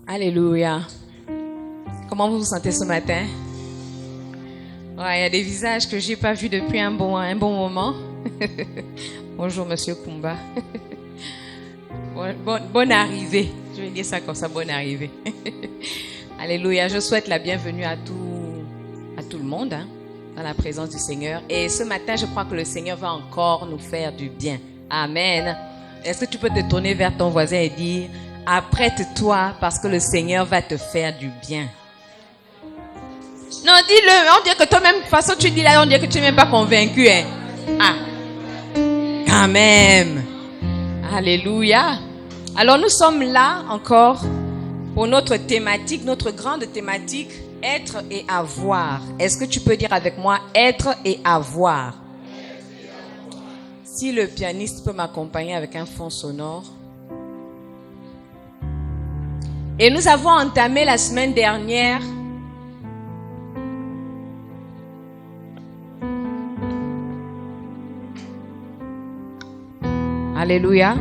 Alléluia. Comment vous vous sentez ce matin? Ouais, il y a des visages que j'ai pas vus depuis un bon moment. Bonjour, Monsieur Kumba. Bonne arrivée. Je vais dire ça comme ça, bonne arrivée. Alléluia. Je souhaite la bienvenue à tout le monde, dans la présence du Seigneur. Et ce matin, je crois que le Seigneur va encore nous faire du bien. Amen. Est-ce que tu peux te tourner vers ton voisin et dire, apprête-toi parce que le Seigneur va te faire du bien. Non, dis-le. On dirait que toi-même, de toute façon, tu dis là, on dirait que tu n'es même pas convaincu. Hein? Ah, quand même. Alléluia. Alors, nous sommes là encore pour notre thématique, notre grande thématique, être et avoir. Est-ce que tu peux dire avec moi, être et avoir? Si le pianiste peut m'accompagner avec un fond sonore. Et nous avons entamé la semaine dernière Alléluia.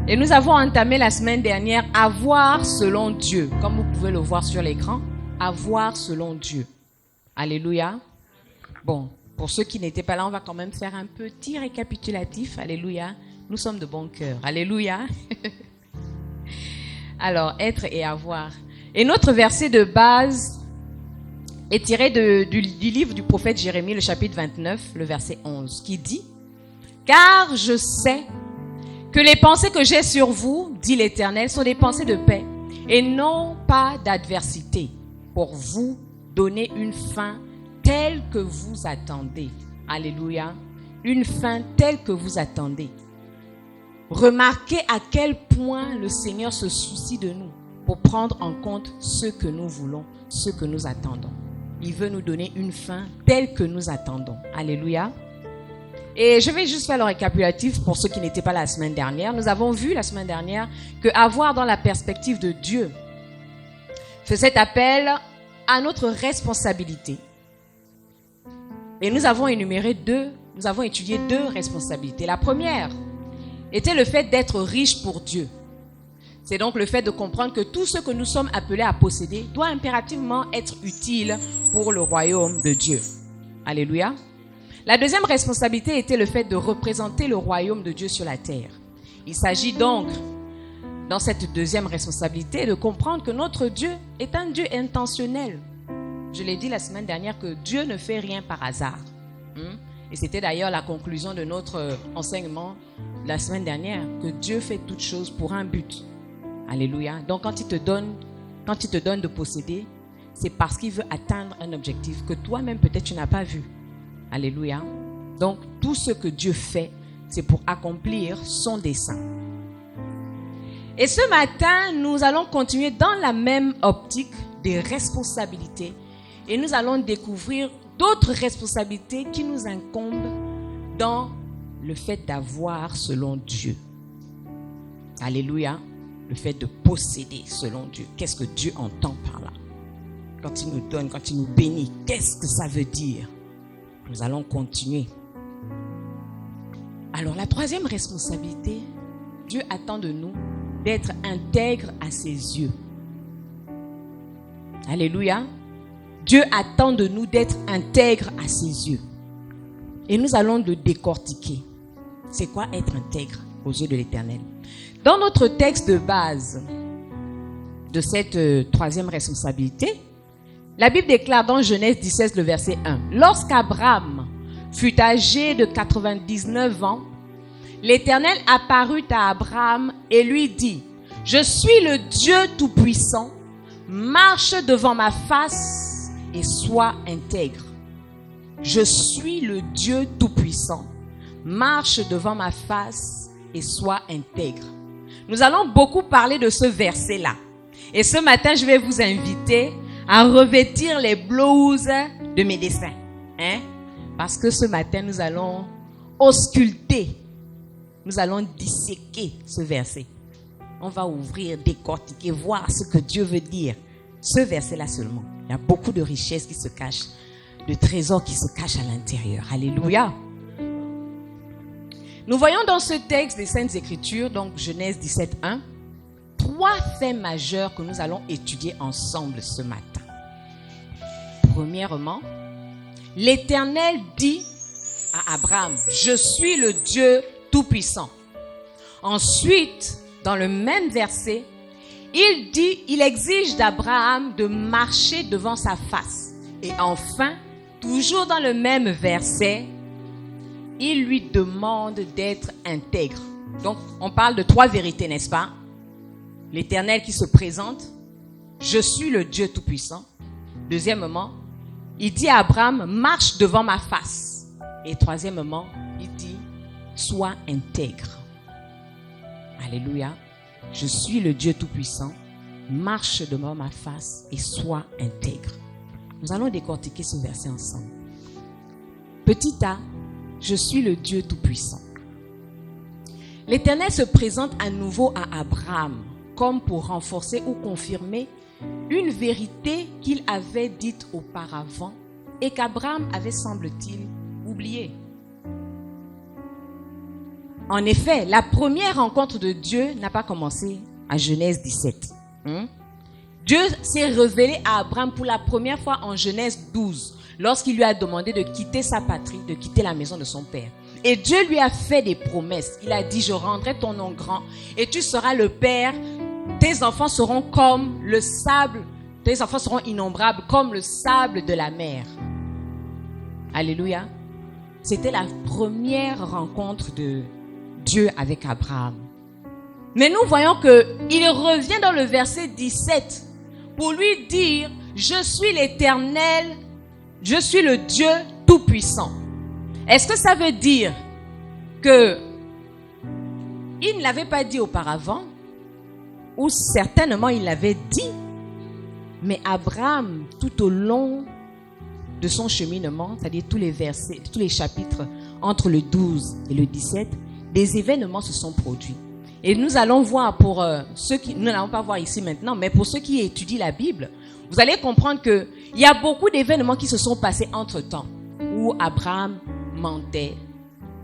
Et nous avons entamé la semaine dernière avoir selon Dieu. Comme vous pouvez le voir sur l'écran, avoir selon Dieu. Alléluia. Bon, pour ceux qui n'étaient pas là, on va quand même faire un petit récapitulatif. Alléluia. Nous sommes de bon cœur. Alléluia. Alors, être et avoir. Et notre verset de base est tiré du livre du prophète Jérémie, le chapitre 29, le verset 11, qui dit « Car je sais que les pensées que j'ai sur vous, dit l'Éternel, sont des pensées de paix et non pas d'adversité, pour vous donner une fin telle que vous attendez. » Alléluia. Une fin telle que vous attendez. Remarquez à quel point le Seigneur se soucie de nous pour prendre en compte ce que nous voulons, ce que nous attendons. Il veut nous donner une fin telle que nous attendons. Alléluia. Et je vais juste faire le récapitulatif pour ceux qui n'étaient pas là la semaine dernière. Nous avons vu la semaine dernière que avoir dans la perspective de Dieu faisait appel à notre responsabilité. Et nous avons étudié deux responsabilités. La première était le fait d'être riche pour Dieu. C'est donc le fait de comprendre que tout ce que nous sommes appelés à posséder doit impérativement être utile pour le royaume de Dieu. Alléluia. La deuxième responsabilité était le fait de représenter le royaume de Dieu sur la terre. Il s'agit donc, dans cette deuxième responsabilité, de comprendre que notre Dieu est un Dieu intentionnel. Je l'ai dit la semaine dernière que Dieu ne fait rien par hasard. Et c'était d'ailleurs la conclusion de notre enseignement la semaine dernière, que Dieu fait toutes choses pour un but. Alléluia. Donc quand il te donne de posséder, c'est parce qu'il veut atteindre un objectif que toi-même peut-être tu n'as pas vu. Alléluia. Donc tout ce que Dieu fait, c'est pour accomplir son dessein. Et ce matin, nous allons continuer dans la même optique des responsabilités et nous allons découvrir d'autres responsabilités qui nous incombent dans le fait d'avoir selon Dieu. Alléluia. Le fait de posséder selon Dieu. Qu'est-ce que Dieu entend par là? Quand il nous donne, quand il nous bénit, qu'est-ce que ça veut dire? Nous allons continuer. Alors, la troisième responsabilité, Dieu attend de nous d'être intègres à ses yeux. Alléluia. Dieu attend de nous d'être intègres à ses yeux. Et nous allons le décortiquer. C'est quoi être intègre aux yeux de l'Éternel? Dans notre texte de base de cette troisième responsabilité, la Bible déclare dans Genèse 17, le verset 1. Lorsqu'Abraham fut âgé de 99 ans, l'Éternel apparut à Abraham et lui dit, « Je suis le Dieu Tout-Puissant, marche devant ma face et sois intègre. » Je suis le Dieu Tout-Puissant, marche devant ma face et sois intègre. Nous allons beaucoup parler de ce verset-là. Et ce matin, je vais vous inviter à revêtir les blouses de mes dessins. Parce que ce matin, nous allons ausculter, nous allons disséquer ce verset. On va ouvrir, décortiquer, voir ce que Dieu veut dire. Ce verset-là seulement. Il y a beaucoup de richesses qui se cachent, de trésors qui se cachent à l'intérieur. Alléluia. Nous voyons dans ce texte des Saintes Écritures, donc Genèse 17, 1, 3 faits majeurs que nous allons étudier ensemble ce matin. Premièrement, l'Éternel dit à Abraham, je suis le Dieu Tout-Puissant. Ensuite, dans le même verset, il exige d'Abraham de marcher devant sa face. Et enfin, toujours dans le même verset, il lui demande d'être intègre. Donc, on parle de 3 vérités, n'est-ce pas? L'Éternel qui se présente, je suis le Dieu Tout-Puissant. Deuxièmement, il dit à Abraham, marche devant ma face. Et troisièmement, il dit, sois intègre. Alléluia. Je suis le Dieu Tout-Puissant. Marche devant ma face et sois intègre. Nous allons décortiquer ce verset ensemble. Petit a, je suis le Dieu Tout-Puissant. L'Éternel se présente à nouveau à Abraham comme pour renforcer ou confirmer une vérité qu'il avait dite auparavant et qu'Abraham avait, semble-t-il, oubliée. En effet, la première rencontre de Dieu n'a pas commencé à Genèse 17. Dieu s'est révélé à Abraham pour la première fois en Genèse 12, lorsqu'il lui a demandé de quitter sa patrie, de quitter la maison de son père. Et Dieu lui a fait des promesses. Il a dit, je rendrai ton nom grand et tu seras le père. Tes enfants seront comme le sable. Tes enfants seront innombrables comme le sable de la mer. Alléluia. C'était la première rencontre de Dieu avec Abraham. Mais nous voyons qu'il revient dans le verset 17 pour lui dire, je suis l'Éternel, je suis le Dieu Tout-Puissant. Est-ce que ça veut dire que il ne l'avait pas dit auparavant, ou certainement il l'avait dit, mais Abraham, tout au long de son cheminement, c'est-à-dire tous les versets, tous les chapitres entre le 12 et le 17, des événements se sont produits. Et nous allons voir pour ceux qui, nous n'allons pas voir ici maintenant, mais pour ceux qui étudient la Bible, vous allez comprendre qu'il y a beaucoup d'événements qui se sont passés entre-temps, où Abraham mentait,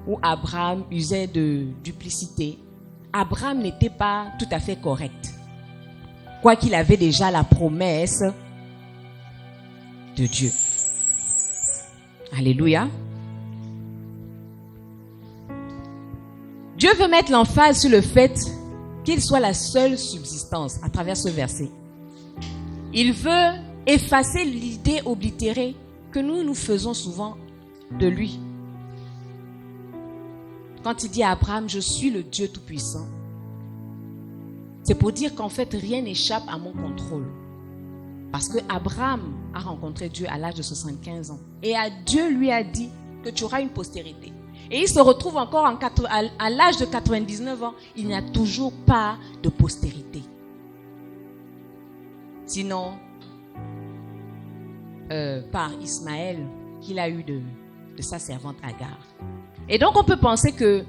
où Abraham usait de duplicité. Abraham n'était pas tout à fait correct, quoiqu'il avait déjà la promesse de Dieu. Alléluia. Dieu veut mettre l'emphase sur le fait qu'il soit la seule subsistance à travers ce verset. Il veut effacer l'idée oblitérée que nous faisons souvent de lui. Quand il dit à Abraham, je suis le Dieu Tout-Puissant, c'est pour dire qu'en fait, rien n'échappe à mon contrôle. Parce que Abraham a rencontré Dieu à l'âge de 75 ans. Et Dieu lui a dit que tu auras une postérité. Et il se retrouve encore à l'âge de 99 ans, il n'y a toujours pas de postérité. Sinon, par Ismaël, qu'il a eu de sa servante Agar. Et donc on peut penser que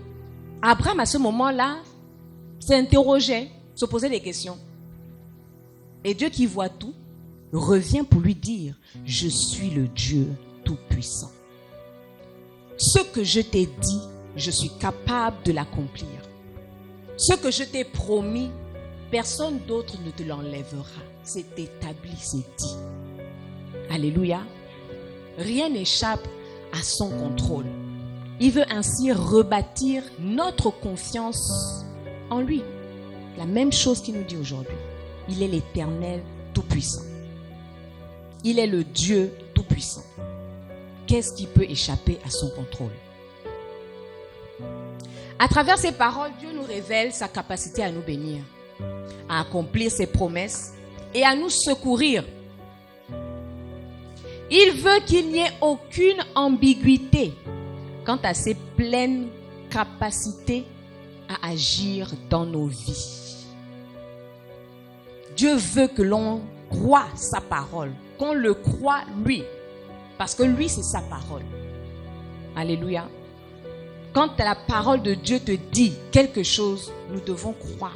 Abraham à ce moment-là s'interrogeait, se posait des questions. Et Dieu qui voit tout, revient pour lui dire, je suis le Dieu Tout-Puissant. Ce que je t'ai dit, je suis capable de l'accomplir. Ce que je t'ai promis, personne d'autre ne te l'enlèvera. C'est établi, c'est dit. Alléluia. Rien n'échappe à son contrôle. Il veut ainsi rebâtir notre confiance en lui. La même chose qu'il nous dit aujourd'hui. Il est l'Éternel Tout-Puissant. Il est le Dieu Tout-Puissant. Qu'est-ce qui peut échapper à son contrôle? À travers ces paroles, Dieu nous révèle sa capacité à nous bénir, à accomplir ses promesses et à nous secourir. Il veut qu'il n'y ait aucune ambiguïté quant à ses pleines capacités à agir dans nos vies. Dieu veut que l'on croie sa parole, qu'on le croie lui. Parce que lui, c'est sa parole. Alléluia. Quand la parole de Dieu te dit quelque chose, nous devons croire.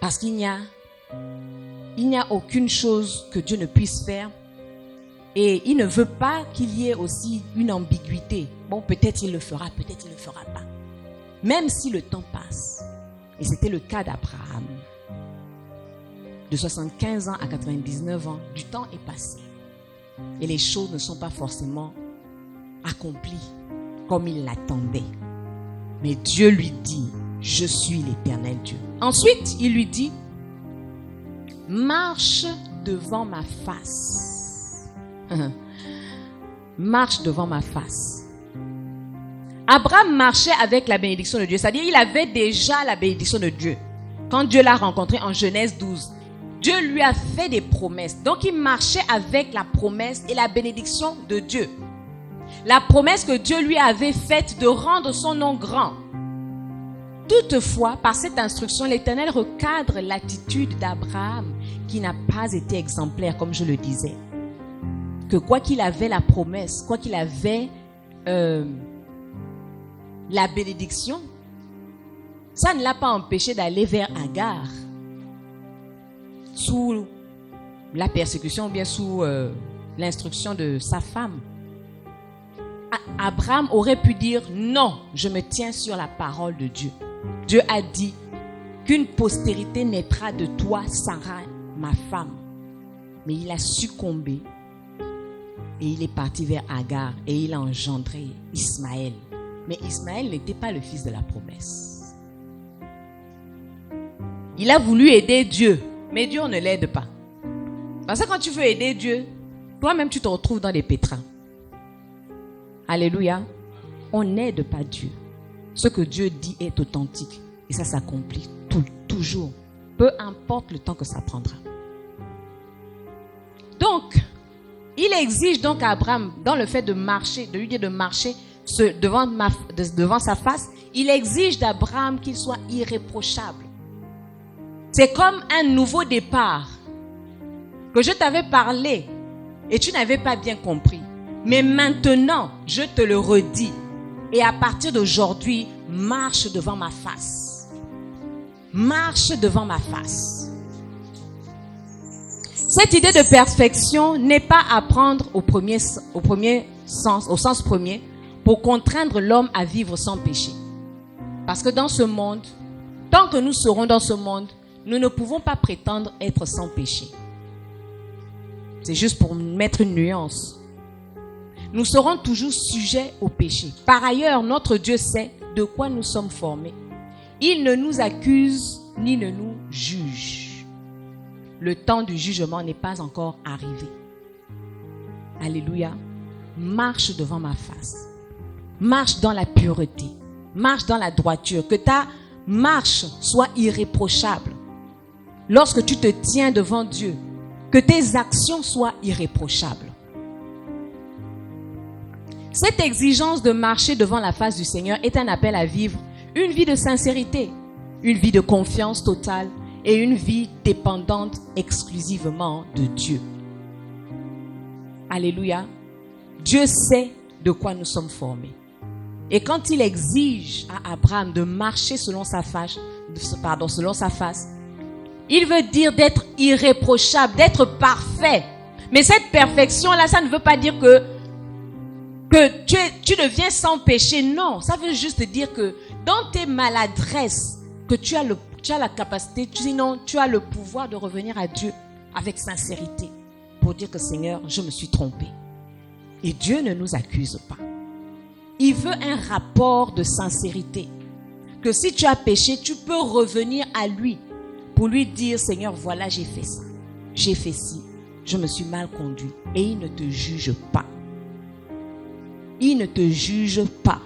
Parce qu'il n'y a aucune chose que Dieu ne puisse faire. Et il ne veut pas qu'il y ait aussi une ambiguïté. Bon, peut-être il le fera, peut-être il ne le fera pas. Même si le temps passe. Et c'était le cas d'Abraham. de 75 ans à 99 ans, du temps est passé. Et les choses ne sont pas forcément accomplies comme il l'attendait. Mais Dieu lui dit, je suis l'Éternel Dieu. Ensuite, il lui dit, marche devant ma face. Marche devant ma face. Abraham marchait avec la bénédiction de Dieu. C'est-à-dire, il avait déjà la bénédiction de Dieu. Quand Dieu l'a rencontré en Genèse 12, Dieu lui a fait des promesses. Donc, il marchait avec la promesse et la bénédiction de Dieu. La promesse que Dieu lui avait faite de rendre son nom grand. Toutefois, par cette instruction, l'Éternel recadre l'attitude d'Abraham qui n'a pas été exemplaire, comme je le disais. Que quoi qu'il avait la promesse, quoi qu'il avait la bénédiction, ça ne l'a pas empêché d'aller vers Agar sous la persécution ou bien sous l'instruction de sa femme. Abraham aurait pu dire non, je me tiens sur la parole de Dieu. Dieu a dit qu'une postérité naîtra de toi, Sarah, ma femme. Mais il a succombé et il est parti vers Agar et il a engendré Ismaël. Mais Ismaël n'était pas le fils de la promesse. Il a voulu aider Dieu, mais Dieu ne l'aide pas. Parce que quand tu veux aider Dieu, toi-même tu te retrouves dans des pétrins. Alléluia. On n'aide pas Dieu. Ce que Dieu dit est authentique et ça s'accomplit toujours. Peu importe le temps que ça prendra. Donc, il exige donc à Abraham, dans le fait de marcher, de lui dire de marcher devant sa face, il exige d'Abraham qu'il soit irréprochable. C'est comme un nouveau départ que je t'avais parlé et tu n'avais pas bien compris. Mais maintenant, je te le redis. Et à partir d'aujourd'hui, marche devant ma face. Marche devant ma face. Cette idée de perfection n'est pas à prendre au sens premier, pour contraindre l'homme à vivre sans péché. Parce que dans ce monde, tant que nous serons dans ce monde, nous ne pouvons pas prétendre être sans péché. C'est juste pour mettre une nuance. Nous serons toujours sujets au péché. Par ailleurs, notre Dieu sait de quoi nous sommes formés. Il ne nous accuse ni ne nous juge. Le temps du jugement n'est pas encore arrivé. Alléluia. Marche devant ma face. Marche dans la pureté. Marche dans la droiture. Que ta marche soit irréprochable. Lorsque tu te tiens devant Dieu, que tes actions soient irréprochables. Cette exigence de marcher devant la face du Seigneur est un appel à vivre une vie de sincérité, une vie de confiance totale et une vie dépendante exclusivement de Dieu. Alléluia. Dieu sait de quoi nous sommes formés. Et quand il exige à Abraham de marcher selon sa face, il veut dire d'être irréprochable, d'être parfait. Mais cette perfection-là, ça ne veut pas dire que tu deviens sans péché. Non, ça veut juste dire que dans tes maladresses, que tu as la capacité, sinon tu as le pouvoir de revenir à Dieu avec sincérité pour dire que Seigneur, je me suis trompé. Et Dieu ne nous accuse pas. Il veut un rapport de sincérité. Que si tu as péché, tu peux revenir à lui pour lui dire, Seigneur, voilà, j'ai fait ça. J'ai fait ci. Je me suis mal conduit. Et il ne te juge pas. Il ne te juge pas.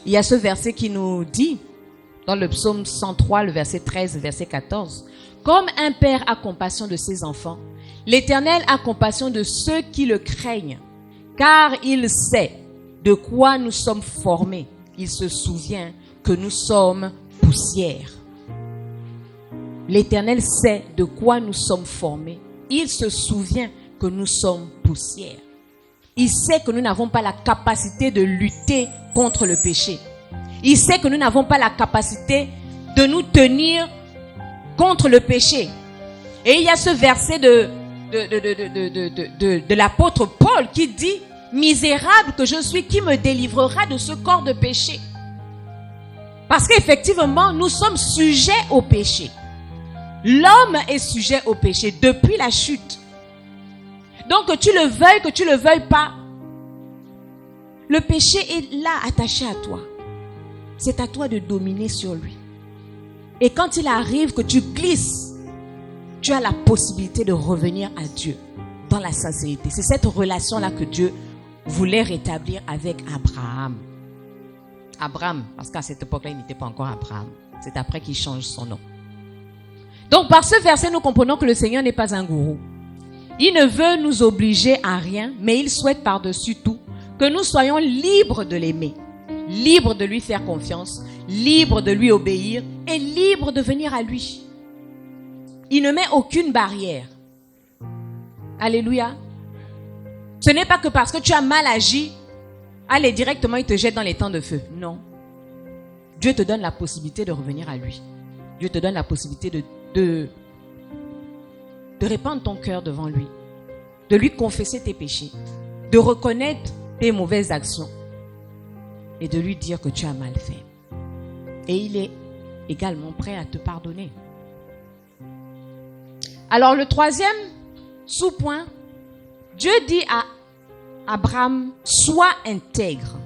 Il y a ce verset qui nous dit, dans le psaume 103, le verset 13, verset 14, « Comme un père a compassion de ses enfants, l'Éternel a compassion de ceux qui le craignent, car il sait de quoi nous sommes formés. Il se souvient que nous sommes poussière. » L'Éternel sait de quoi nous sommes formés. Il se souvient que nous sommes poussière. Il sait que nous n'avons pas la capacité de lutter contre le péché. Il sait que nous n'avons pas la capacité de nous tenir contre le péché. Et il y a ce verset de l'apôtre Paul qui dit « Misérable que je suis, qui me délivrera de ce corps de péché ?» Parce qu'effectivement, nous sommes sujets au péché. L'homme est sujet au péché depuis la chute. Donc que tu le veuilles pas, le péché est là attaché à toi. C'est à toi de dominer sur lui. Et quand il arrive que tu glisses, tu as la possibilité de revenir à Dieu dans la sincérité. C'est cette relation-là que Dieu voulait rétablir avec Abraham. Abraham, parce qu'à cette époque-là, il n'était pas encore Abraham. C'est après qu'il change son nom. Donc, par ce verset, nous comprenons que le Seigneur n'est pas un gourou. Il ne veut nous obliger à rien, mais il souhaite par-dessus tout que nous soyons libres de l'aimer, libres de lui faire confiance, libres de lui obéir et libres de venir à lui. Il ne met aucune barrière. Alléluia. Ce n'est pas que parce que tu as mal agi, allez, directement, il te jette dans les temps de feu. Non. Dieu te donne la possibilité de revenir à lui. Dieu te donne la possibilité de répandre ton cœur devant lui, de lui confesser tes péchés, de reconnaître tes mauvaises actions et de lui dire que tu as mal fait. Et il est également prêt à te pardonner. Alors le troisième sous-point, Dieu dit à Abraham, sois intègre.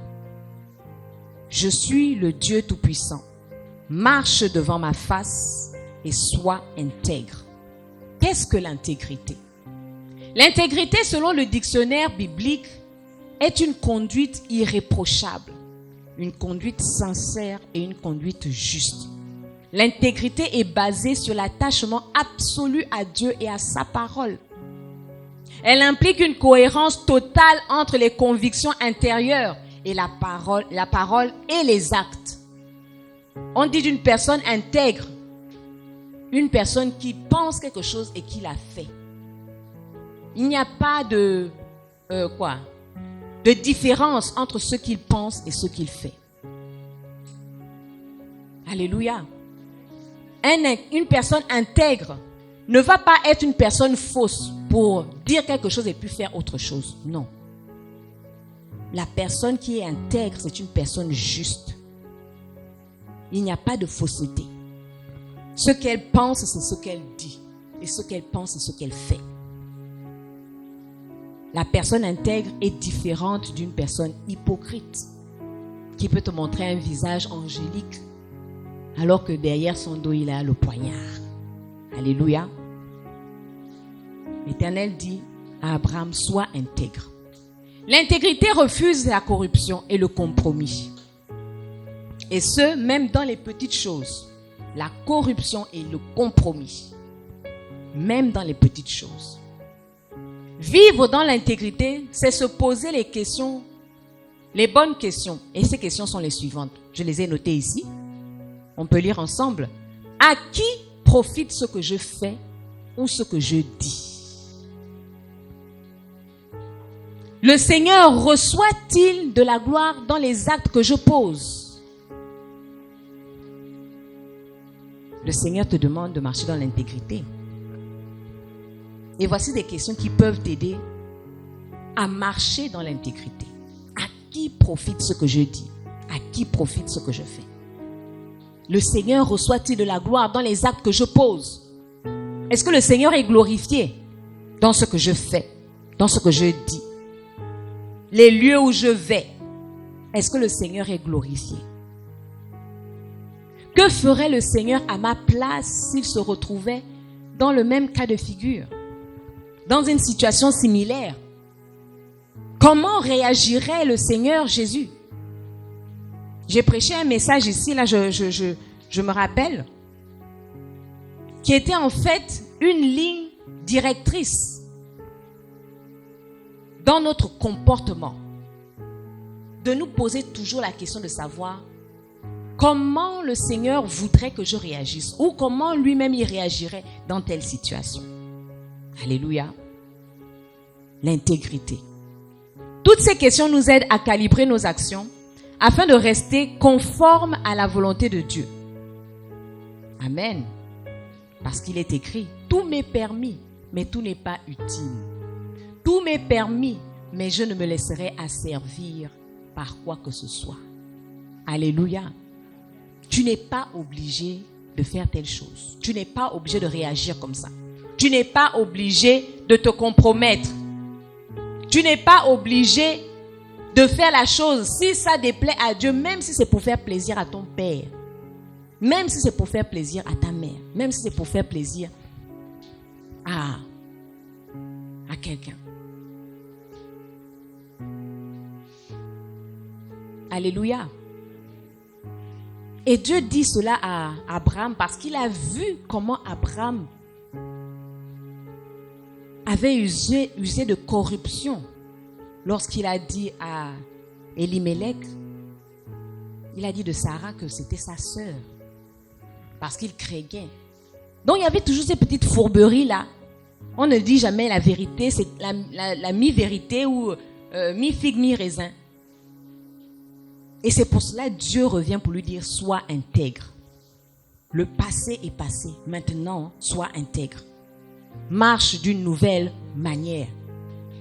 Je suis le Dieu Tout-Puissant. Marche devant ma face et sois intègre. Qu'est-ce que l'intégrité? L'intégrité, selon le dictionnaire biblique, est une conduite irréprochable, une conduite sincère et une conduite juste. L'intégrité est basée sur l'attachement absolu à Dieu et à sa parole. Elle implique une cohérence totale entre les convictions intérieures et la parole et les actes. On dit d'une personne intègre, une personne qui pense quelque chose et qui l'a fait. Il n'y a pas de différence entre ce qu'il pense et ce qu'il fait. Alléluia. Une personne intègre ne va pas être une personne fausse pour dire quelque chose et puis faire autre chose. Non. La personne qui est intègre, c'est une personne juste. Il n'y a pas de fausseté. Ce qu'elle pense, c'est ce qu'elle dit. Et ce qu'elle pense, c'est ce qu'elle fait. La personne intègre est différente d'une personne hypocrite qui peut te montrer un visage angélique alors que derrière son dos, il a le poignard. Alléluia. L'Éternel dit à Abraham, sois intègre. L'intégrité refuse la corruption et le compromis. Et ce, même dans les petites choses. La corruption et le compromis. Même dans les petites choses. Vivre dans l'intégrité, c'est se poser les questions, les bonnes questions. Et ces questions sont les suivantes. Je les ai notées ici. On peut lire ensemble. À qui profite ce que je fais ou ce que je dis? Le Seigneur reçoit-il de la gloire dans les actes que je pose? Le Seigneur te demande de marcher dans l'intégrité. Et voici des questions qui peuvent t'aider à marcher dans l'intégrité. À qui profite ce que je dis? À qui profite ce que je fais? Le Seigneur reçoit-il de la gloire dans les actes que je pose? Est-ce que le Seigneur est glorifié dans ce que je fais, dans ce que je dis? Les lieux où je vais, est-ce que le Seigneur est glorifié? Que ferait le Seigneur à ma place s'il se retrouvait dans le même cas de figure, dans une situation similaire? Comment réagirait le Seigneur Jésus? J'ai prêché un message ici, là, je me rappelle, qui était en fait une ligne directrice dans notre comportement, de nous poser toujours la question de savoir comment le Seigneur voudrait que je réagisse ou comment lui-même il réagirait dans telle situation. Alléluia. L'intégrité. Toutes ces questions nous aident à calibrer nos actions afin de rester conformes à la volonté de Dieu. Amen. Parce qu'il est écrit, tout m'est permis, mais tout n'est pas utile. Tout m'est permis, mais je ne me laisserai asservir par quoi que ce soit. Alléluia. Tu n'es pas obligé de faire telle chose. Tu n'es pas obligé de réagir comme ça. Tu n'es pas obligé de te compromettre. Tu n'es pas obligé de faire la chose si ça déplaît à Dieu, même si c'est pour faire plaisir à ton père. Même si c'est pour faire plaisir à ta mère. Même si c'est pour faire plaisir à quelqu'un. Alléluia. Et Dieu dit cela à Abraham parce qu'il a vu comment Abraham avait usé de corruption lorsqu'il a dit à Elimelech, il a dit de Sarah que c'était sa sœur parce qu'il craignait. Donc il y avait toujours ces petites fourberies là. On ne dit jamais la vérité, c'est la mi-vérité ou mi-figue, mi-raisin. Et c'est pour cela que Dieu revient pour lui dire, sois intègre. Le passé est passé. Maintenant, sois intègre. Marche d'une nouvelle manière.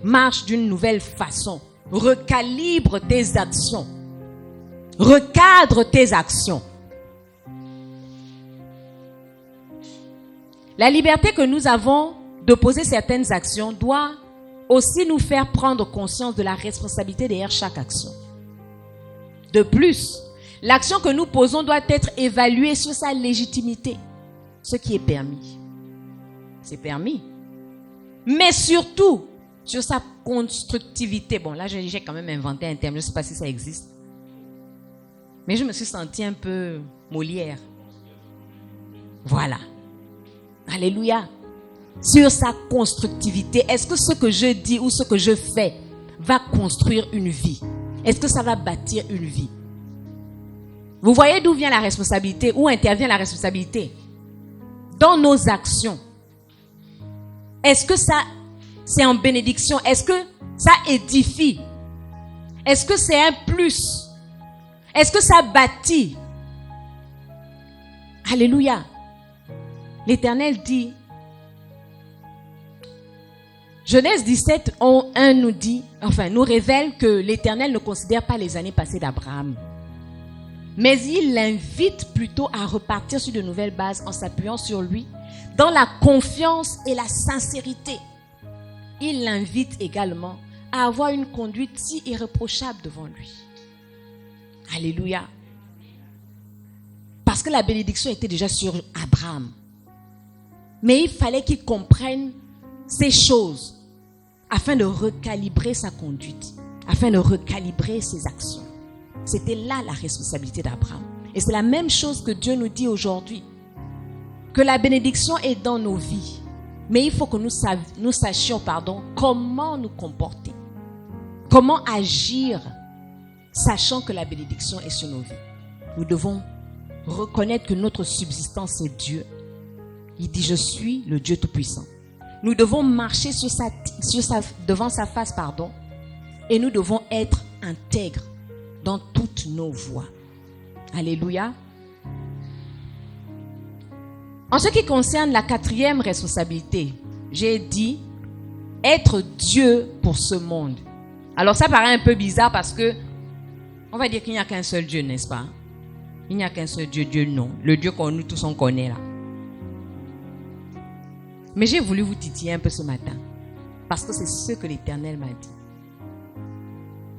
Marche d'une nouvelle façon. Recalibre tes actions. Recadre tes actions. La liberté que nous avons de poser certaines actions doit aussi nous faire prendre conscience de la responsabilité derrière chaque action. De plus, l'action que nous posons doit être évaluée sur sa légitimité. Ce qui est permis. C'est permis. Mais surtout, sur sa constructivité. Bon, là, j'ai quand même inventé un terme. Je ne sais pas si ça existe. Mais je me suis sentie un peu Molière. Voilà. Alléluia. Sur sa constructivité. Est-ce que ce que je dis ou ce que je fais va construire une vie? Est-ce que ça va bâtir une vie? Vous voyez d'où vient la responsabilité? Où intervient la responsabilité? Dans nos actions. Est-ce que ça, c'est en bénédiction? Est-ce que ça édifie? Est-ce que c'est un plus? Est-ce que ça bâtit? Alléluia. L'Éternel dit, Genèse 17, 1 nous dit, nous révèle que l'Éternel ne considère pas les années passées d'Abraham. Mais il l'invite plutôt à repartir sur de nouvelles bases en s'appuyant sur lui, dans la confiance et la sincérité. Il l'invite également à avoir une conduite si irréprochable devant lui. Alléluia. Parce que la bénédiction était déjà sur Abraham. Mais il fallait qu'il comprenne ces choses afin de recalibrer sa conduite, afin de recalibrer ses actions. C'était là la responsabilité d'Abraham. Et c'est la même chose que Dieu nous dit aujourd'hui. Que la bénédiction est dans nos vies. Mais il faut que nous sachions comment nous comporter. Comment agir, sachant que la bénédiction est sur nos vies. Nous devons reconnaître que notre subsistance c'est Dieu. Il dit, je suis le Dieu Tout-Puissant. Nous devons marcher devant sa face, et nous devons être intègres dans toutes nos voies. Alléluia. En ce qui concerne la 4e responsabilité, j'ai dit être Dieu pour ce monde. Alors ça paraît un peu bizarre parce que on va dire qu'il n'y a qu'un seul Dieu, n'est-ce pas? Il n'y a qu'un seul Dieu, Dieu non. Le Dieu qu'on nous tous on connaît là. Mais j'ai voulu vous titiller un peu ce matin. Parce que c'est ce que l'Éternel m'a dit.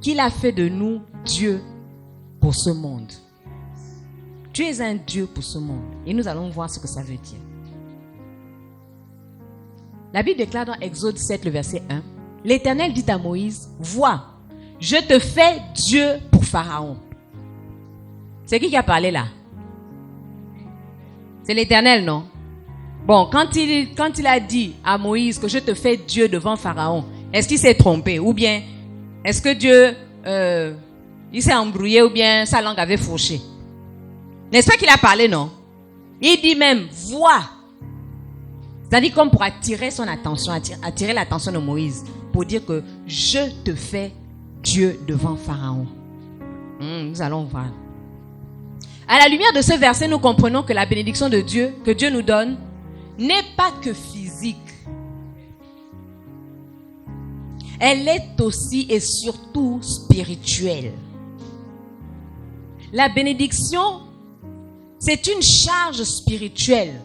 Qu'il a fait de nous Dieu pour ce monde. Tu es un Dieu pour ce monde. Et nous allons voir ce que ça veut dire. La Bible déclare dans Exode 7, le verset 1. L'Éternel dit à Moïse, vois, je te fais Dieu pour Pharaon. C'est qui a parlé là? C'est l'Éternel, non? Bon, quand il a dit à Moïse que je te fais Dieu devant Pharaon, est-ce qu'il s'est trompé? Ou bien, est-ce que Dieu, il s'est embrouillé ou bien sa langue avait fauché? N'est-ce pas qu'il a parlé, non? Il dit même, vois. C'est-à-dire comme pour attirer son attention, attirer l'attention de Moïse, pour dire que je te fais Dieu devant Pharaon. Nous allons voir. À la lumière de ce verset, nous comprenons que la bénédiction de Dieu, que Dieu nous donne, n'est pas que physique. Elle est aussi et surtout spirituelle. La bénédiction, C'est une charge spirituelle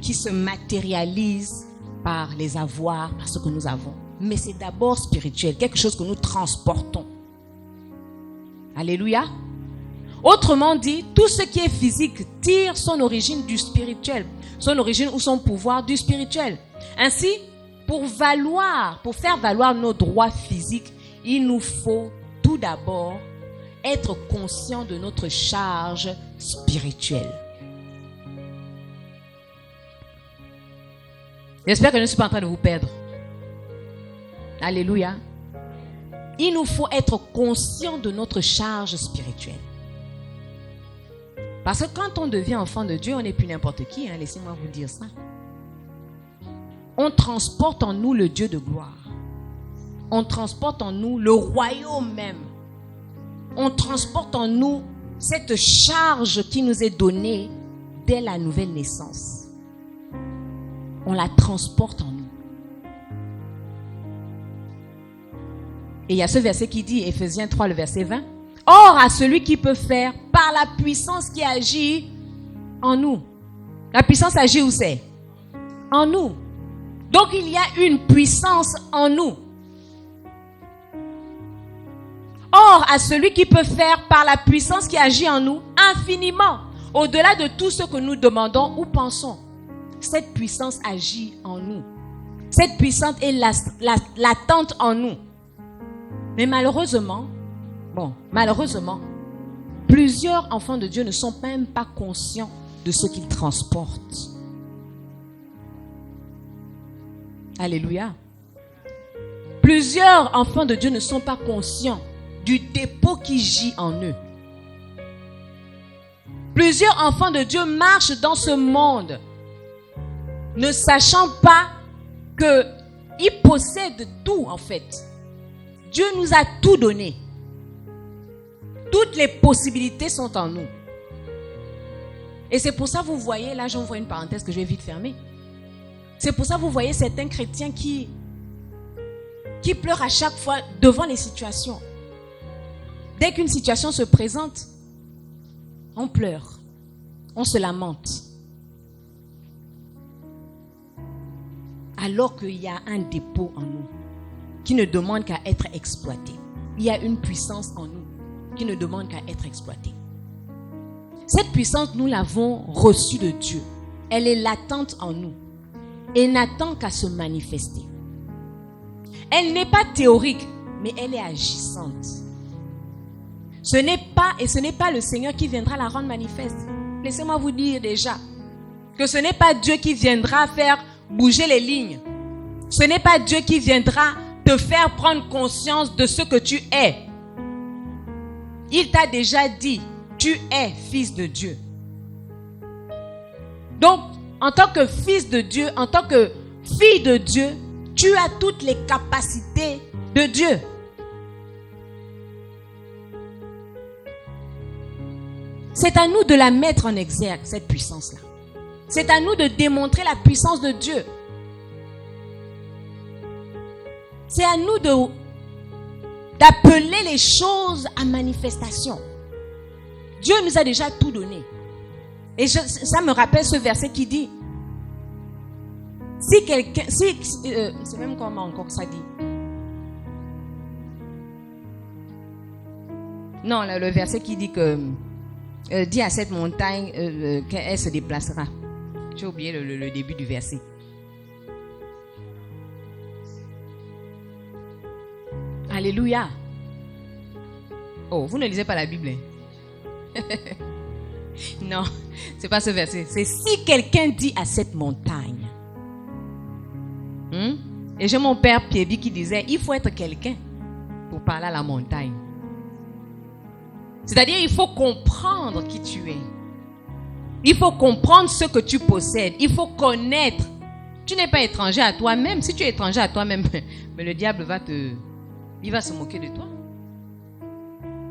qui se matérialise par les avoirs, par ce que nous avons. Mais c'est d'abord spirituel, quelque chose que nous transportons. Alléluia. Autrement dit, tout ce qui est physique tire son origine du spirituel, son origine ou son pouvoir du spirituel. Ainsi, pour faire valoir nos droits physiques, il nous faut tout d'abord être conscient de notre charge spirituelle. J'espère que je ne suis pas en train de vous perdre. Alléluia. Il nous faut être conscient de notre charge spirituelle. Parce que quand on devient enfant de Dieu, on n'est plus n'importe qui, hein, laissez-moi vous dire ça. On transporte en nous le Dieu de gloire. On transporte en nous le royaume même. On transporte en nous cette charge qui nous est donnée dès la nouvelle naissance. On la transporte en nous. Et il y a ce verset qui dit, Éphésiens 3, le verset 20. Or, à celui qui peut faire par la puissance qui agit en nous. La puissance agit où c'est? En nous. Donc, il y a une puissance en nous. Or, à celui qui peut faire par la puissance qui agit en nous, infiniment, au-delà de tout ce que nous demandons ou pensons. Cette puissance agit en nous. Cette puissance est latente en nous. Mais malheureusement, plusieurs enfants de Dieu ne sont même pas conscients de ce qu'ils transportent. Alléluia. Plusieurs enfants de Dieu ne sont pas conscients du dépôt qui gît en eux. Plusieurs enfants de Dieu marchent dans ce monde ne sachant pas qu'ils possèdent tout en fait. Dieu nous a tout donné. Toutes les possibilités sont en nous. Et c'est pour ça, vous voyez, là j'envoie une parenthèse que je vais vite fermer. C'est pour ça, vous voyez certains chrétiens qui pleurent à chaque fois devant les situations. Dès qu'une situation se présente, on pleure, on se lamente. Alors qu'il y a un dépôt en nous qui ne demande qu'à être exploité. Il y a une puissance en nous qui ne demande qu'à être exploitée. Cette puissance, nous l'avons reçue de Dieu. Elle est latente en nous et n'attend qu'à se manifester. Elle n'est pas théorique, mais elle est agissante. Ce n'est pas le Seigneur qui viendra la rendre manifeste. Laissez-moi vous dire déjà que ce n'est pas Dieu qui viendra faire bouger les lignes. Ce n'est pas Dieu qui viendra te faire prendre conscience de ce que tu es. Il t'a déjà dit, tu es fils de Dieu. Donc, en tant que fils de Dieu, en tant que fille de Dieu, tu as toutes les capacités de Dieu. C'est à nous de la mettre en exergue, cette puissance-là. C'est à nous de démontrer la puissance de Dieu. C'est à nous d'appeler les choses à manifestation. Dieu nous a déjà tout donné. Et ça me rappelle ce verset qui dit, c'est même comment encore que ça dit. Non, le verset qui dit que, dit à cette montagne qu'elle se déplacera. J'ai oublié le début du verset. Alléluia. Oh, vous ne lisez pas la Bible. Non, c'est pas ce verset. C'est si quelqu'un dit à cette montagne. Et j'ai mon père Pierre qui disait, il faut être quelqu'un pour parler à la montagne. C'est-à-dire, il faut comprendre qui tu es. Il faut comprendre ce que tu possèdes. Il faut connaître. Tu n'es pas étranger à toi-même. Si tu es étranger à toi-même, mais le diable il va se moquer de toi.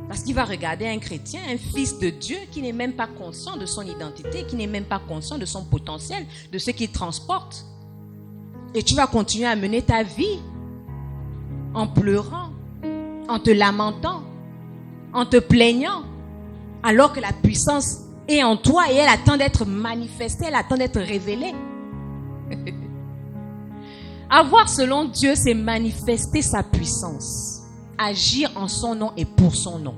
Parce qu'il va regarder un chrétien, un fils de Dieu qui n'est même pas conscient de son identité, qui n'est même pas conscient de son potentiel, de ce qu'il transporte. Et tu vas continuer à mener ta vie en pleurant, en te lamentant, en te plaignant, alors que la puissance est en toi et elle attend d'être manifestée, elle attend d'être révélée. Avoir selon Dieu, c'est manifester sa puissance, agir en son nom et pour son nom.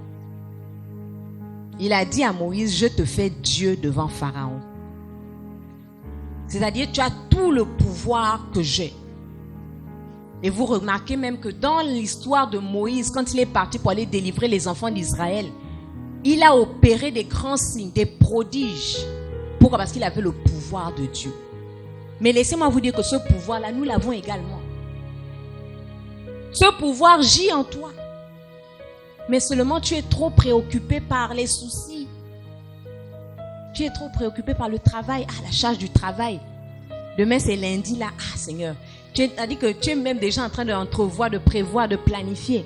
Il a dit à Moïse, je te fais Dieu devant Pharaon. C'est-à-dire, tu as tout le pouvoir que j'ai. Et vous remarquez même que dans l'histoire de Moïse, quand il est parti pour aller délivrer les enfants d'Israël, il a opéré des grands signes, des prodiges. Pourquoi? Parce qu'il avait le pouvoir de Dieu. Mais laissez-moi vous dire que ce pouvoir-là, nous l'avons également. Ce pouvoir gît en toi. Mais seulement tu es trop préoccupé par les soucis. Tu es trop préoccupé par le travail. Ah, la charge du travail. Demain, c'est lundi là. Ah, Seigneur. Tu as dit que tu es même déjà en train d'entrevoir, de prévoir, de planifier.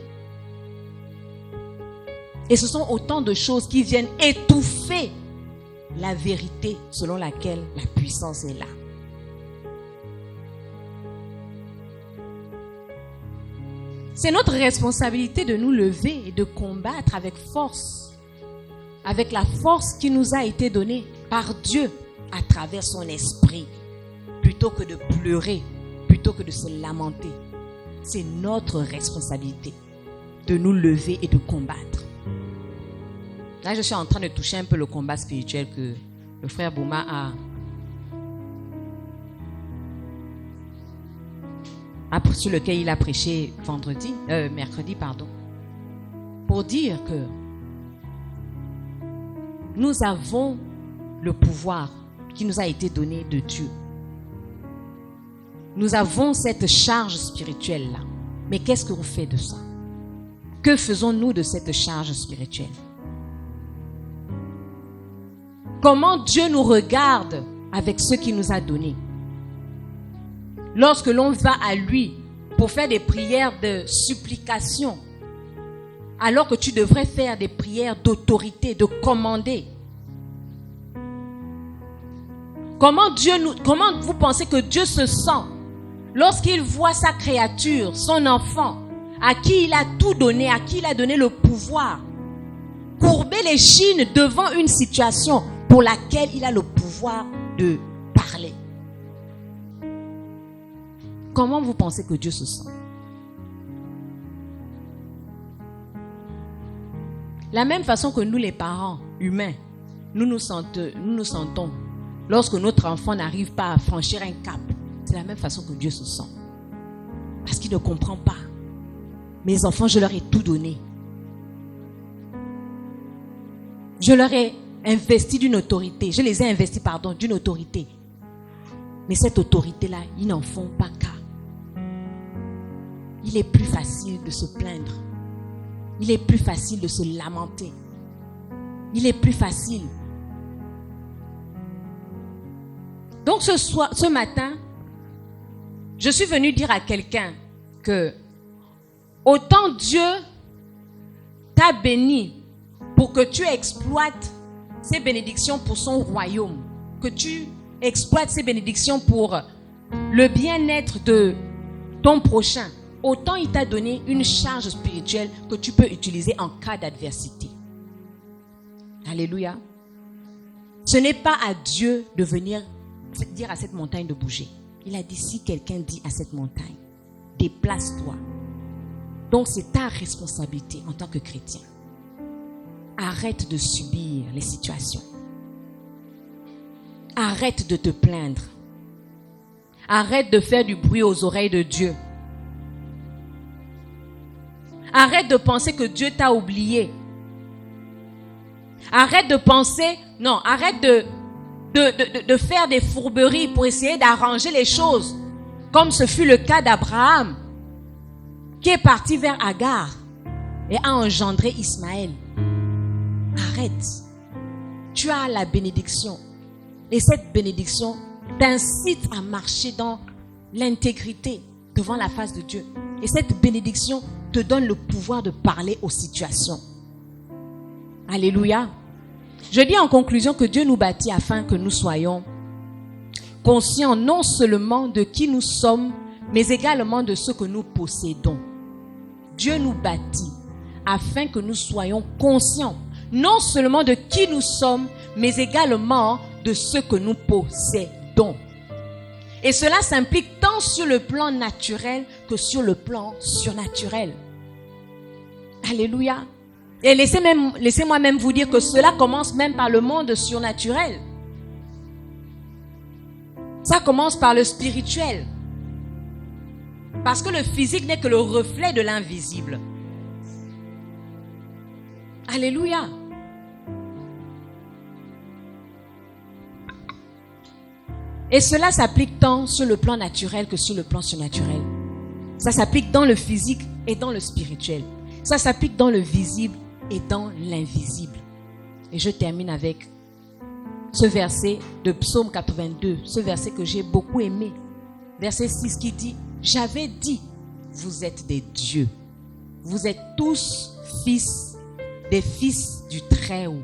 Et ce sont autant de choses qui viennent étouffer la vérité selon laquelle la puissance est là. C'est notre responsabilité de nous lever et de combattre avec force, avec la force qui nous a été donnée par Dieu à travers son esprit, plutôt que de pleurer, plutôt que de se lamenter. C'est notre responsabilité de nous lever et de combattre. Là, je suis en train de toucher un peu le combat spirituel que le frère Bouma sur lequel il a prêché mercredi, pour dire que nous avons le pouvoir qui nous a été donné de Dieu. Nous avons cette charge spirituelle-là. Mais qu'est-ce qu'on fait de ça? Que faisons-nous de cette charge spirituelle? Comment Dieu nous regarde avec ce qu'il nous a donné? Lorsque l'on va à lui pour faire des prières de supplication, alors que tu devrais faire des prières d'autorité, de commander. Comment vous pensez que Dieu se sent lorsqu'il voit sa créature, son enfant, à qui il a tout donné, à qui il a donné le pouvoir, courber les chines devant une situation pour laquelle il a le pouvoir de parler? Comment vous pensez que Dieu se sent? La même façon que nous, les parents humains, nous nous sentons lorsque notre enfant n'arrive pas à franchir un cap. C'est la même façon que Dieu se sent. Parce qu'il ne comprend pas. Mes enfants, je leur ai tout donné. Je leur ai investi d'une autorité. Je les ai investis, d'une autorité. Mais cette autorité-là, ils n'en font pas cas. Il est plus facile de se plaindre. Il est plus facile de se lamenter. Il est plus facile. Donc ce matin, je suis venue dire à quelqu'un que autant Dieu t'a béni pour que tu exploites ces bénédictions pour son royaume, que tu exploites ces bénédictions pour le bien-être de ton prochain, autant il t'a donné une charge spirituelle que tu peux utiliser en cas d'adversité. Alléluia. Ce n'est pas à Dieu de venir dire à cette montagne de bouger. Il a dit, si quelqu'un dit à cette montagne, déplace-toi. Donc c'est ta responsabilité en tant que chrétien. Arrête de subir les situations. Arrête de te plaindre. Arrête de faire du bruit aux oreilles de Dieu. Arrête de penser que Dieu t'a oublié. Arrête de penser, arrête de faire des fourberies pour essayer d'arranger les choses, comme ce fut le cas d'Abraham, qui est parti vers Agar et a engendré Ismaël. Arrête. Tu as la bénédiction. Et cette bénédiction t'incite à marcher dans l'intégrité devant la face de Dieu. Et cette bénédiction te donne le pouvoir de parler aux situations. Alléluia. Je dis en conclusion que Dieu nous bâtit afin que nous soyons conscients non seulement de qui nous sommes, mais également de ce que nous possédons. Dieu nous bâtit afin que nous soyons conscients non seulement de qui nous sommes, mais également de ce que nous possédons. Et cela s'implique tant sur le plan naturel que sur le plan surnaturel. Alléluia. Et laissez-moi même vous dire que cela commence même par le monde surnaturel. Ça commence par le spirituel. Parce que le physique n'est que le reflet de l'invisible. Alléluia. Et cela s'applique tant sur le plan naturel que sur le plan surnaturel. Ça s'applique dans le physique et dans le spirituel. Ça s'applique dans le visible et dans l'invisible. Et je termine avec ce verset de Psaume 82, ce verset que j'ai beaucoup aimé. Verset 6 qui dit: j'avais dit, vous êtes des dieux. Vous êtes tous des fils du Très-Haut.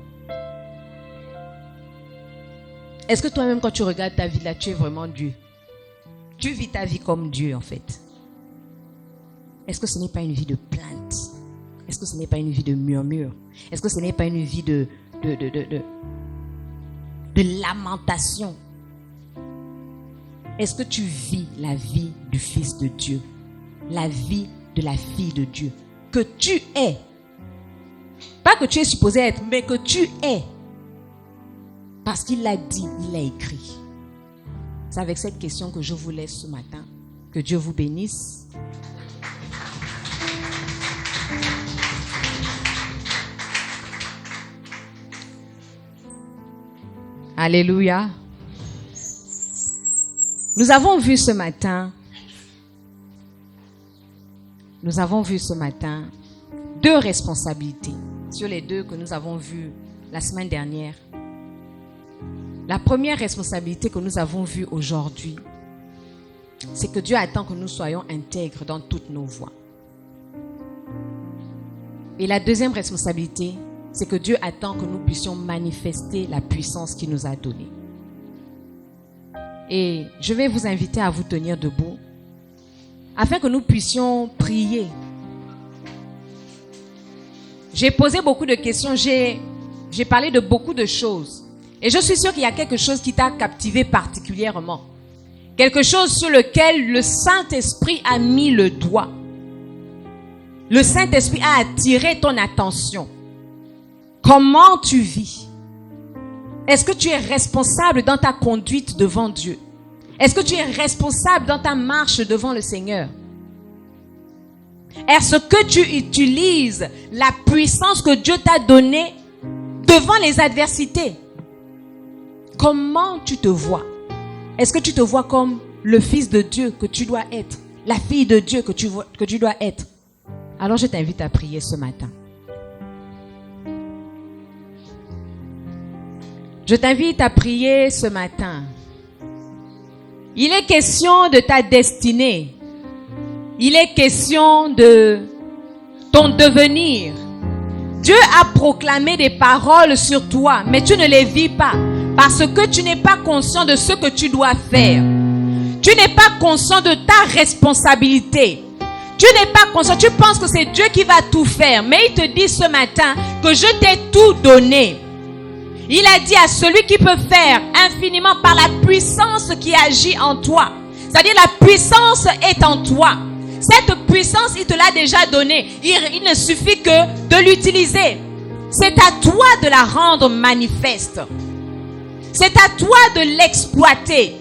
Est-ce que toi-même, quand tu regardes ta vie là, tu es vraiment Dieu? Tu vis ta vie comme Dieu, en fait. Est-ce que ce n'est pas une vie de plainte? Est-ce que ce n'est pas une vie de murmure? Est-ce que ce n'est pas une vie de lamentation? Est-ce que tu vis la vie du Fils de Dieu? La vie de la fille de Dieu? Que tu es. Pas que tu es supposé être, mais que tu es. Parce qu'il l'a dit, il l'a écrit. C'est avec cette question que je vous laisse ce matin. Que Dieu vous bénisse. Alléluia. Nous avons vu ce matin deux responsabilités sur les deux que nous avons vues la semaine dernière. La première responsabilité que nous avons vue aujourd'hui, c'est que Dieu attend que nous soyons intègres dans toutes nos voies. Et la deuxième responsabilité, c'est que Dieu attend que nous puissions manifester la puissance qu'il nous a donnée. Et je vais vous inviter à vous tenir debout afin que nous puissions prier. J'ai posé beaucoup de questions, j'ai parlé de beaucoup de choses. Et je suis sûre qu'il y a quelque chose qui t'a captivé particulièrement. Quelque chose sur lequel le Saint-Esprit a mis le doigt. Le Saint-Esprit a attiré ton attention. Comment tu vis? Est-ce que tu es responsable dans ta conduite devant Dieu? Est-ce que tu es responsable dans ta marche devant le Seigneur? Est-ce que tu utilises la puissance que Dieu t'a donnée devant les adversités? Comment tu te vois? Est-ce que tu te vois comme le fils de Dieu que tu dois être? La fille de Dieu que tu dois être? Alors je t'invite à prier ce matin. Je t'invite à prier ce matin. Il est question de ta destinée. Il est question de ton devenir. Dieu a proclamé des paroles sur toi, mais tu ne les vis pas parce que tu n'es pas conscient de ce que tu dois faire. Tu n'es pas conscient de ta responsabilité. Tu n'es pas conscient, tu penses que c'est Dieu qui va tout faire, mais il te dit ce matin que je t'ai tout donné. Il a dit à celui qui peut faire infiniment par la puissance qui agit en toi. C'est-à-dire la puissance est en toi. Cette puissance, il te l'a déjà donnée. Il ne suffit que de l'utiliser. C'est à toi de la rendre manifeste. C'est à toi de l'exploiter.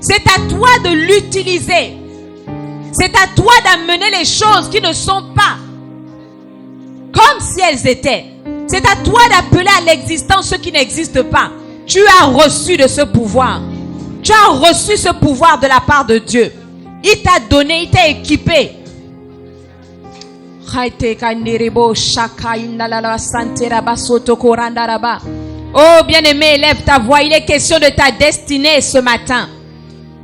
C'est à toi de l'utiliser. C'est à toi d'amener les choses qui ne sont pas comme si elles étaient. C'est à toi d'appeler à l'existence ce qui n'existe pas. Tu as reçu de ce pouvoir. Tu as reçu ce pouvoir de la part de Dieu. Il t'a donné, il t'a équipé. Oh bien-aimé, élève ta voix. Il est question de ta destinée ce matin.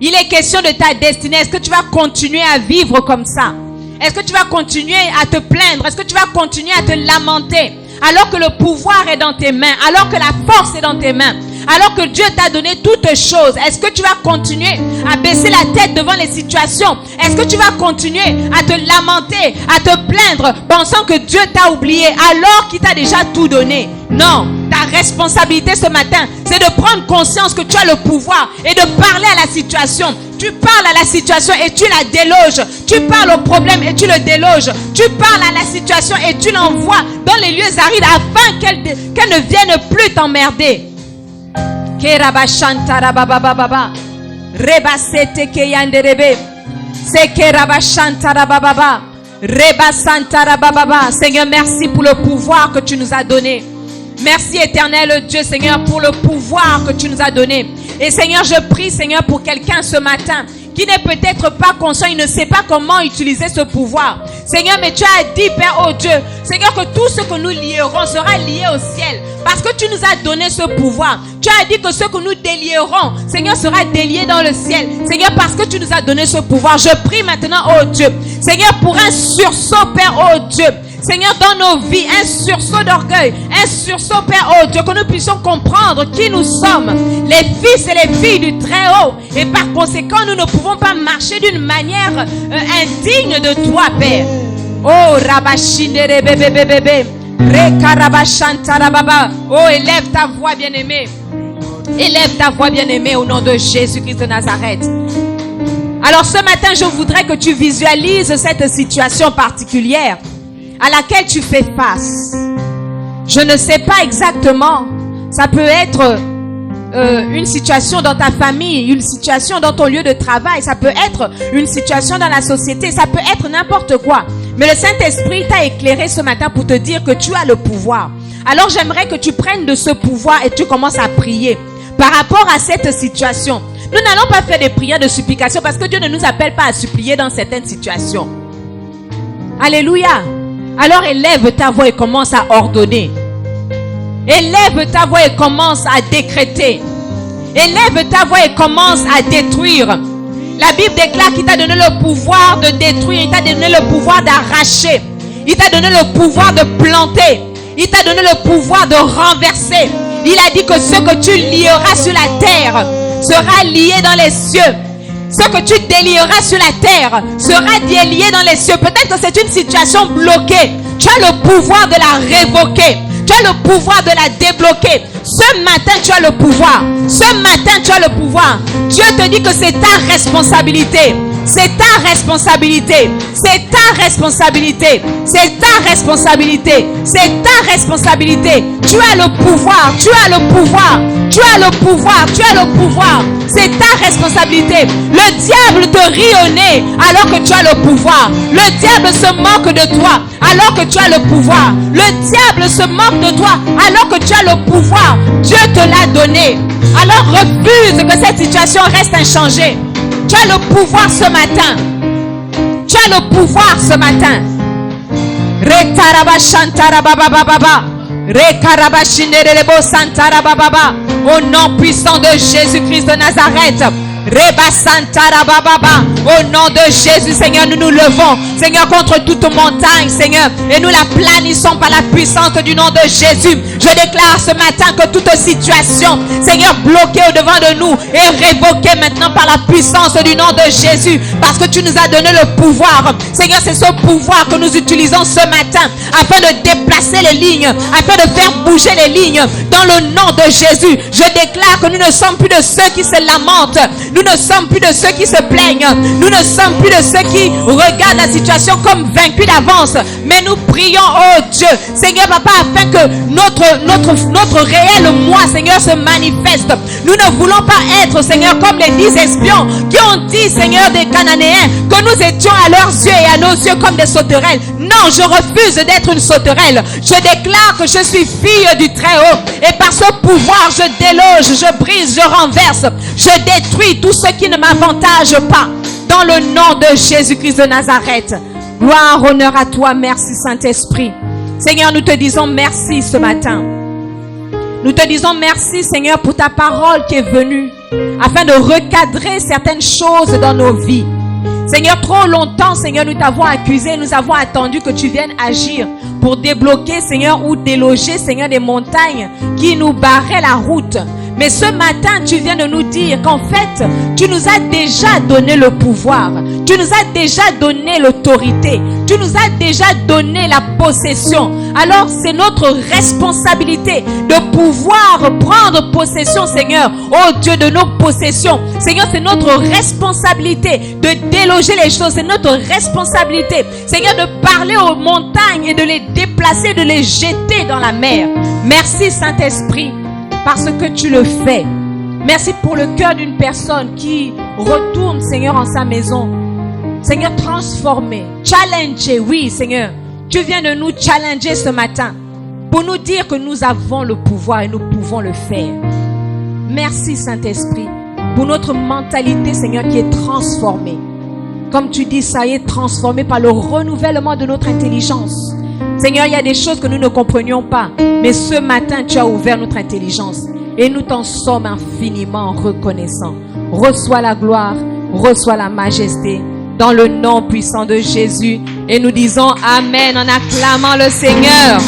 Il est question de ta destinée. Est-ce que tu vas continuer à vivre comme ça? Est-ce que tu vas continuer à te plaindre? Est-ce que tu vas continuer à te lamenter? Alors que le pouvoir est dans tes mains, alors que la force est dans tes mains, alors que Dieu t'a donné toutes choses, est-ce que tu vas continuer à baisser la tête devant les situations? Est-ce que tu vas continuer à te lamenter, à te plaindre, pensant que Dieu t'a oublié, alors qu'il t'a déjà tout donné? Non, ta responsabilité ce matin, c'est de prendre conscience que tu as le pouvoir et de parler à la situation. Tu parles à la situation et tu la déloges. Tu parles au problème et tu le déloges. Tu parles à la situation et tu l'envoies dans les lieux arides afin qu'elle ne vienne plus t'emmerder. Seigneur, merci pour le pouvoir que tu nous as donné. Merci éternel Dieu, Seigneur, pour le pouvoir que tu nous as donné. Et Seigneur, je prie, Seigneur, pour quelqu'un ce matin qui n'est peut-être pas conscient, il ne sait pas comment utiliser ce pouvoir. Seigneur, mais tu as dit, Père, oh Dieu, Seigneur, que tout ce que nous lierons sera lié au ciel. Parce que tu nous as donné ce pouvoir. Tu as dit que ce que nous délierons, Seigneur, sera délié dans le ciel. Seigneur, parce que tu nous as donné ce pouvoir, je prie maintenant, oh Dieu, Seigneur, pour un sursaut, Père, oh Dieu. Seigneur, dans nos vies, un sursaut d'orgueil, un sursaut, Père, oh Dieu, que nous puissions comprendre qui nous sommes, les fils et les filles du Très-Haut. Et par conséquent, nous ne pouvons pas marcher d'une manière indigne de toi, Père. Oh, Rabashindere bébé bébé, Rekarabashantarababa. Oh, élève ta voix, bien-aimée. Élève ta voix, bien-aimée, au nom de Jésus-Christ de Nazareth. Alors, ce matin, je voudrais que tu visualises cette situation particulière à laquelle tu fais face. Je ne sais pas exactement. Ça peut être une situation dans ta famille, une situation dans ton lieu de travail. Ça peut être une situation dans la société. Ça peut être n'importe quoi. Mais le Saint-Esprit t'a éclairé ce matin pour te dire que tu as le pouvoir. Alors j'aimerais que tu prennes de ce pouvoir et tu commences à prier par rapport à cette situation. Nous n'allons pas faire des prières de supplication parce que Dieu ne nous appelle pas à supplier dans certaines situations. Alléluia. Alors élève ta voix et commence à ordonner. Élève ta voix et commence à décréter. Élève ta voix et commence à détruire. La Bible déclare qu'il t'a donné le pouvoir de détruire. Il t'a donné le pouvoir d'arracher. Il t'a donné le pouvoir de planter. Il t'a donné le pouvoir de renverser. Il a dit que ce que tu lieras sur la terre sera lié dans les cieux. Ce que tu délieras sur la terre sera délié dans les cieux. Peut-être que c'est une situation bloquée. Tu as le pouvoir de la révoquer. Tu as le pouvoir de la débloquer. Ce matin, tu as le pouvoir. Ce matin, tu as le pouvoir. Dieu te dit que c'est ta responsabilité. C'est ta responsabilité. C'est ta responsabilité. C'est ta responsabilité. C'est ta responsabilité. Tu as le pouvoir. Tu as le pouvoir. Tu as le pouvoir. Tu as le pouvoir. C'est ta responsabilité. Le diable te rit au nez alors que tu as le pouvoir. Le diable se moque de toi alors que tu as le pouvoir. Le diable se moque de toi alors que tu as le pouvoir. Dieu te l'a donné. Alors refuse que cette situation reste inchangée. Tu as le pouvoir ce matin. Tu as le pouvoir ce matin. Au nom puissant de Jésus-Christ de Nazareth. Au nom de Jésus, Seigneur, nous nous levons, Seigneur, contre toute montagne, Seigneur, et nous la planissons par la puissance du nom de Jésus. Je déclare ce matin que toute situation, Seigneur, bloquée au devant de nous est révoquée maintenant par la puissance du nom de Jésus, parce que tu nous as donné le pouvoir. Seigneur, c'est ce pouvoir que nous utilisons ce matin afin de déplacer les lignes, afin de faire bouger les lignes dans le nom de Jésus. Je déclare que nous ne sommes plus de ceux qui se lamentent. Nous ne sommes plus de ceux qui se plaignent. Nous ne sommes plus de ceux qui regardent la situation comme vaincus d'avance. Mais nous prions, oh Dieu, Seigneur Papa, afin que notre réel moi, Seigneur, se manifeste. Nous ne voulons pas être, Seigneur, comme les 10 espions qui ont dit, Seigneur, des Cananéens, que nous étions à leurs yeux et à nos yeux comme des sauterelles. Non, je refuse d'être une sauterelle. Je déclare que je suis fille du Très-Haut. Et par ce pouvoir, je déloge, je brise, je renverse, je détruis tout ce qui ne m'avantage pas. Dans le nom de Jésus-Christ de Nazareth. Gloire, honneur à toi. Merci Saint-Esprit. Seigneur, nous te disons merci ce matin. Nous te disons merci, Seigneur, pour ta parole qui est venue afin de recadrer certaines choses dans nos vies. Seigneur, trop longtemps, Seigneur, nous t'avons accusé, nous avons attendu que tu viennes agir pour débloquer, Seigneur, ou déloger, Seigneur, des montagnes qui nous barraient la route. Mais ce matin, tu viens de nous dire qu'en fait, tu nous as déjà donné le pouvoir. Tu nous as déjà donné l'autorité. Tu nous as déjà donné la possession. Alors c'est notre responsabilité de pouvoir prendre possession, Seigneur, oh Dieu, de nos possessions. Seigneur, c'est notre responsabilité de déloger les choses. C'est notre responsabilité, Seigneur, de parler aux montagnes et de les déplacer, de les jeter dans la mer. Merci Saint-Esprit, parce que tu le fais. Merci pour le cœur d'une personne qui retourne, Seigneur, en sa maison. Seigneur, transformé, challengé. Oui, Seigneur, tu viens de nous challenger ce matin pour nous dire que nous avons le pouvoir et nous pouvons le faire. Merci, Saint-Esprit, pour notre mentalité, Seigneur, qui est transformée. Comme tu dis, ça y est, transformée par le renouvellement de notre intelligence. Seigneur, il y a des choses que nous ne comprenions pas, mais ce matin, tu as ouvert notre intelligence et nous t'en sommes infiniment reconnaissants. Reçois la gloire, reçois la majesté, dans le nom puissant de Jésus. Et nous disons Amen en acclamant le Seigneur.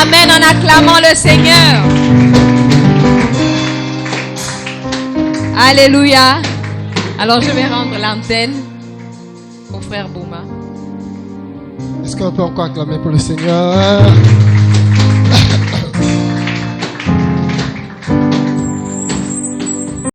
Amen en acclamant le Seigneur. Alléluia. Alors je vais rendre l'antenne au frère Bouma. Est-ce qu'on peut encore acclamer pour le Seigneur?